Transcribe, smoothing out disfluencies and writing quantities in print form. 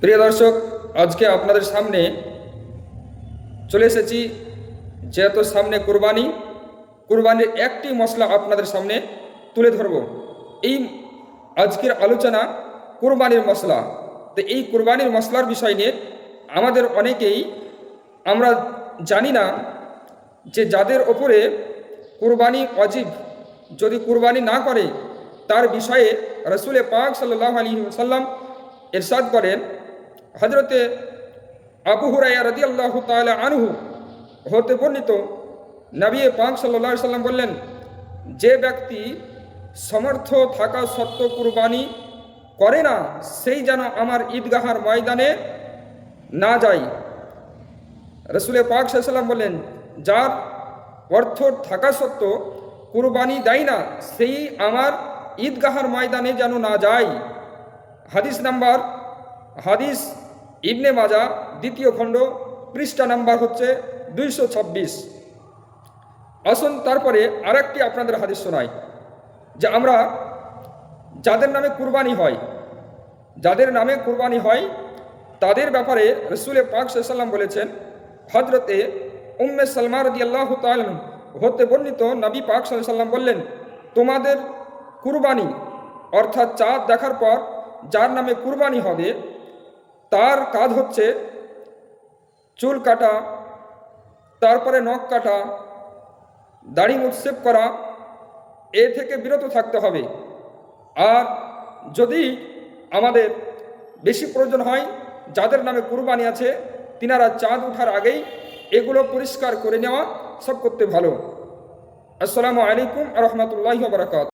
প্রিয় দর্শক, আজকে আপনাদের সামনে চলে এসেছি। যেহেতু সামনে কুরবানির একটি মশলা আপনাদের সামনে তুলে ধরব। এই আজকের আলোচনা কুরবানির মশলা। তো এই কুরবানির মশলার বিষয় নিয়ে আমাদের অনেকেই আমরা জানি না যে যাদের ওপরে কুরবানি ওয়াজিব, যদি কুরবানি না করে তার বিষয়ে রসুল পাক সাল্লাল্লাহু আলাইহি ওয়াসাল্লাম ইরশাদ করেন। হজরতে আবু হুরায়রা রাদিয়াল্লাহু তাআলা আনহু হতে বর্ণিত, নবী পাক সাল্লাল্লাহু আলাইহি ওয়াসাল্লাম বললেন, যে ব্যক্তি সমর্থ থাকা সত্ত্বেও কুরবানি করে না, সেই যেন আমার ঈদগাহার ময়দানে না যায়। রসুল পাক সাল্লাল্লাহু আলাইহি ওয়াসাল্লাম বললেন, যার অর্থ থাকা সত্ত্বেও কুরবানি দেয় না, সেই আমার ঈদগাহার ময়দানে যেন না যায়। হাদিস ইবনে মাজা 2য় খণ্ড, পৃষ্ঠা নাম্বার হচ্ছে 226। আসুন তারপরে আরেকটি আপনাদের হাদিস শোনাই, যে আমরা যাদের নামে কুরবানি হয় তাদের ব্যাপারে রসুল পাক সাল্লাল্লাহু আলাইহি ওয়াসাল্লাম বলেছেন। হযরতে উম্মে সালমা রাদিয়াল্লাহু তাআলা হতে বর্ণিত, নবী পাক সাল্লাল্লাহু আলাইহি ওয়াসাল্লাম বললেন, তোমাদের কুরবানি অর্থাৎ চাঁদ দেখার পর যার নামে কুরবানি হবে তার কাজ হচ্ছে চুল কাটা, তারপরে নখ কাটা, দাড়ি মুৎসেব করা, এ থেকে বিরত থাকতে হবে। আর যদি আমাদের বেশি প্রয়োজন হয়, যাদের নামে কুরবানি আছে তিনারা চাঁদ ওঠার আগেই এগুলো পরিষ্কার করে নেওয়া সব করতে ভালো। আসসালামু আলাইকুম ওয়া রাহমাতুল্লাহি ওয়া বারাকাতুহু।